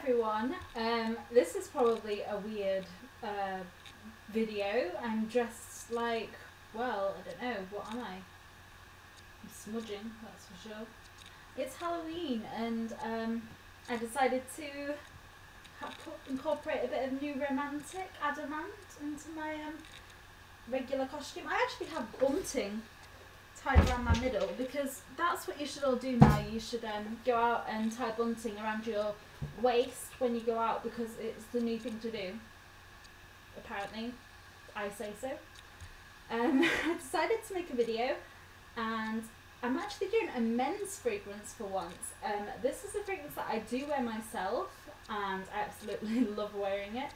everyone. This is probably a weird video. I'm dressed like, well, I don't know, what am I? I'm smudging, that's for sure. It's Halloween and I decided to incorporate a bit of new romantic adamant into my regular costume. I actually have bunting tied around my middle because that's what you should all do now. You should go out and tie bunting around your waist when you go out because it's the new thing to do. Apparently, I say so. I decided to make a video and I'm actually doing a men's fragrance for once. This is a fragrance that I do wear myself and I absolutely love wearing it.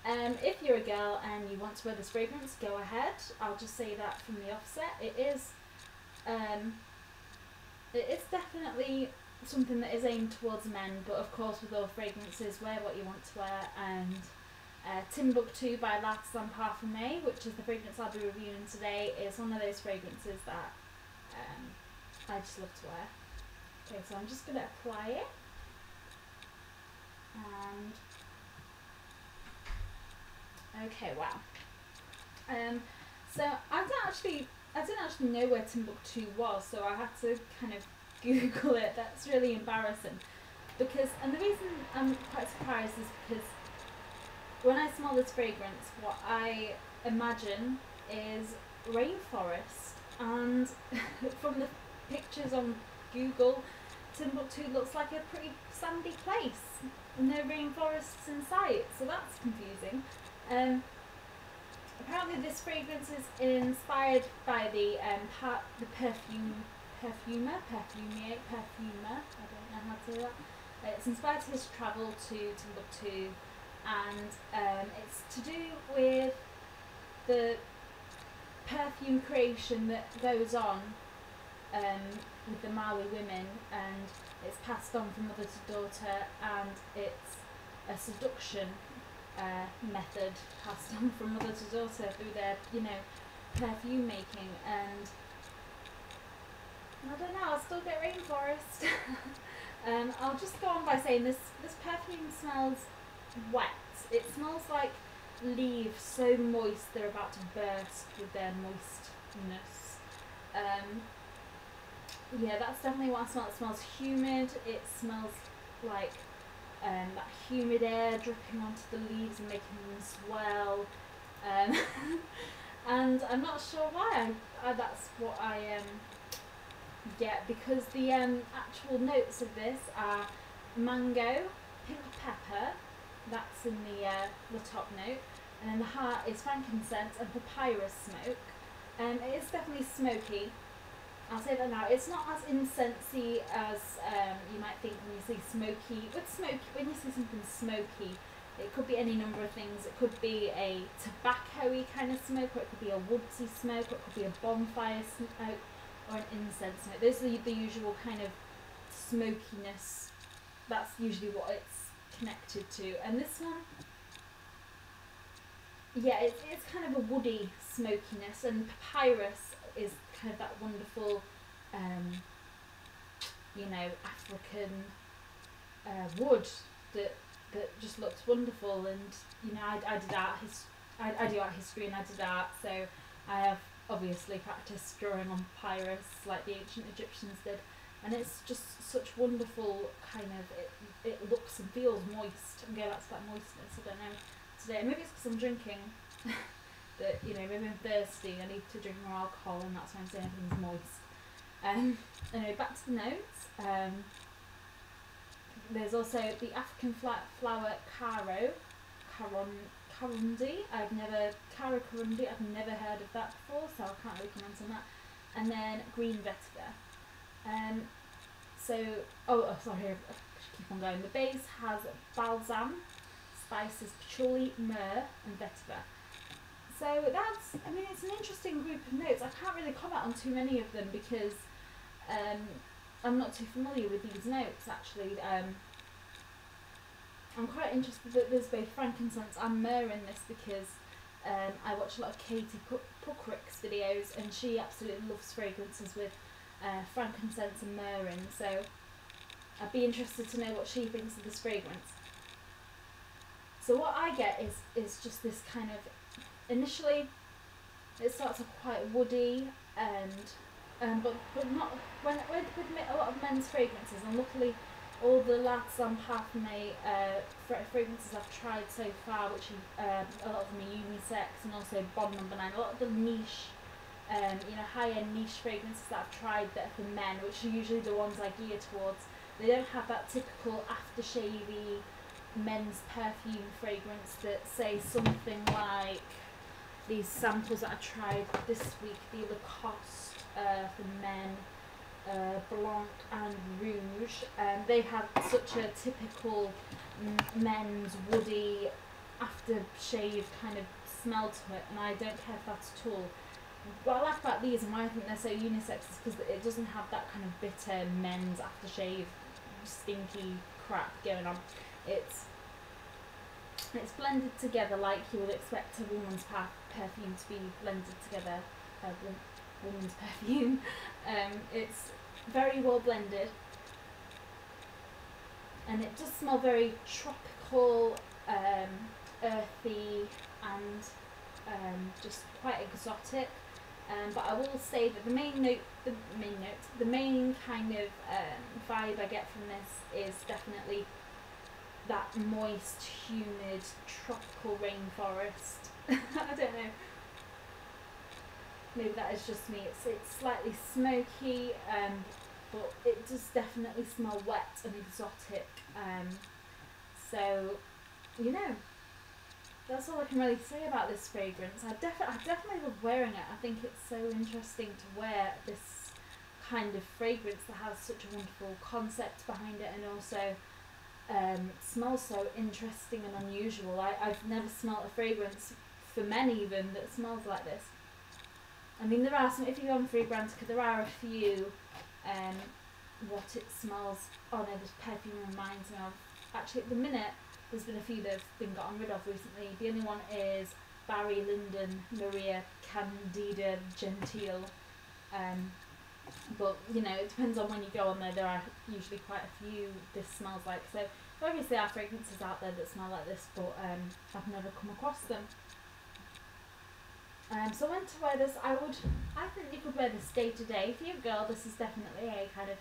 If you're a girl and you want to wear this fragrance, go ahead. I'll just say that from the offset. It is definitely something that is aimed towards men, but of course with all fragrances, wear what you want to wear. And Timbuktu by L'Artisan Parfumeur, which is the fragrance I'll be reviewing today, is one of those fragrances that I just love to wear. Okay, so I'm just going to apply it. And okay, wow. So I didn't actually know where Timbuktu was, so I had to kind of Google it. That's really embarrassing because, and the reason I'm quite surprised is because when I smell this fragrance, what I imagine is rainforest, and from the pictures on Google, Timbuktu looks like a pretty sandy place. No rainforests in sight, so that's confusing. Apparently this fragrance is inspired by the perfumer, I don't know how to say that. It's inspired his travel to Timbuktu, and it's to do with the perfume creation that goes on with the Maui women, and it's passed on from mother to daughter, and it's a seduction method passed on from mother to daughter through their, perfume making. And I don't know, I'll still get rainforest. I'll just go on by saying this perfume smells wet. It smells like leaves so moist they're about to burst with their moistness. Yeah, that's definitely what I smell. It smells humid. It smells like that humid air dripping onto the leaves and making them swell. And I'm not sure why that's what I get, because the actual notes of this are mango, pink pepper, that's in the top note, and then the heart is frankincense and papyrus smoke. It is definitely smoky. I'll say that now. It's not as incensey as you might think when you say smoky. When you say something smoky, it could be any number of things. It could be a tobacco-y kind of smoke, or it could be a woodsy smoke, or it could be a bonfire smoke, or an incense smoke. Those are the usual kind of smokiness. That's usually what it's connected to. And this one, yeah, it's kind of a woody smokiness, and papyrus is kind of that wonderful, African wood that just looks wonderful. And I did art. I do art history, and I did art, so I have obviously practiced drawing on papyrus like the ancient Egyptians did. And it's just such wonderful kind of, it looks and feels moist. I'm going back to that moistness, I don't know today. Maybe it's because I'm drinking. That, maybe I'm thirsty, I need to drink more alcohol, and that's why I'm saying everything's moist. Anyway, back to the notes. There's also the African flower carundi. I've never heard of that before, so I can't really comment on that. And then green vetiver. Sorry, I should keep on going. The base has balsam, spices, patchouli, myrrh, and vetiver. So it's an interesting group of notes. I can't really comment on too many of them because I'm not too familiar with these notes, actually. I'm quite interested that there's both frankincense and myrrh in this because I watch a lot of Katie Puckrick's videos, and she absolutely loves fragrances with frankincense and myrrh in. So I'd be interested to know what she thinks of this fragrance. So what I get is just this kind of, initially it starts off quite woody and but not with a lot of men's fragrances, and luckily all the L'Artisan Parfumeur fragrances I've tried so far, which a lot of them are unisex, and also Bond Number 9, a lot of the niche, high-end niche fragrances that I've tried that are for men, which are usually the ones I gear towards, they don't have that typical aftershave-y men's perfume fragrance that say something like these samples that I tried this week, the Lacoste for men, Blanc and Rouge. They have such a typical men's woody aftershave kind of smell to it, and I don't care for that at all. What I like about these and why I think they're so unisex is because it doesn't have that kind of bitter men's aftershave stinky crap going on. It's blended together like you would expect a woman's perfume to be blended together. Woman's perfume. It's very well blended, and it does smell very tropical, earthy, and just quite exotic. But I will say that the main kind of vibe I get from this is definitely that moist, humid, tropical rainforest. I don't know. Maybe that is just me. It's slightly smoky, but it does definitely smell wet and exotic. So, that's all I can really say about this fragrance. I definitely love wearing it. I think it's so interesting to wear this kind of fragrance that has such a wonderful concept behind it, and also smells so interesting and unusual. I've never smelled a fragrance for men even that smells like this. I mean, there are some, if you go on Fragrantica, there are a few what it smells, oh no, this perfume reminds me of, actually at the minute there's been a few that have been gotten rid of recently. The only one is Barry Lyndon Maria Candida Gentile, but it depends on when you go on there. There are usually quite a few this smells like, so obviously there are fragrances out there that smell like this, but I've never come across them. So when to wear this, I think you could wear this day to day. If you're a girl, this is definitely a kind of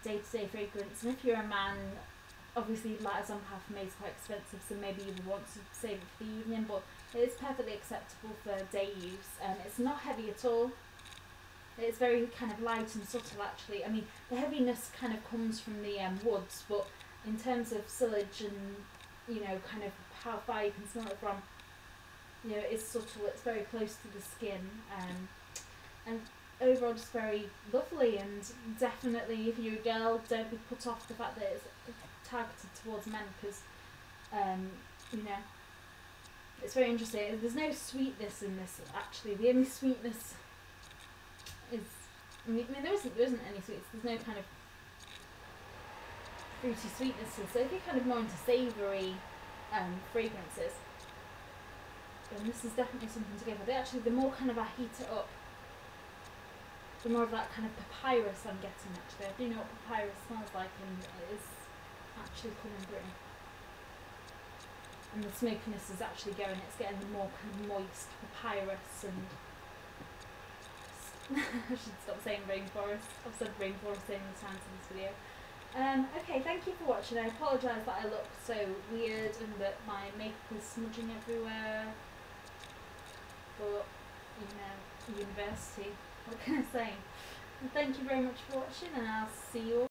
day to day fragrance, and if you're a man, obviously L'Artisan Parfumeur is quite expensive, so maybe you would want to save it for the evening, but it is perfectly acceptable for day use. It's not heavy at all. It's very kind of light and subtle actually. I mean, the heaviness kind of comes from the woods, but in terms of silage and, kind of how far you can smell it from, it's subtle, it's very close to the skin, and overall just very lovely. And definitely if you're a girl, don't be put off the fact that it's targeted towards men, because it's very interesting. There's no sweetness in this actually. The only sweetness is, I mean there isn't any sweetness. There's no kind of fruity sweetnesses. So if you're kind of more into savoury fragrances, then this is definitely something to go for. The more kind of I heat it up, the more of that kind of papyrus I'm getting actually. I do know what papyrus smells like, and it is actually coming through. And the smokiness is actually going, it's getting the more kind of moist papyrus, and I should stop saying rainforest. I've said rainforest so many times in this video. Okay, thank you for watching. I apologise that I look so weird and that my makeup is smudging everywhere. But, university, what can I say? And thank you very much for watching, and I'll see you all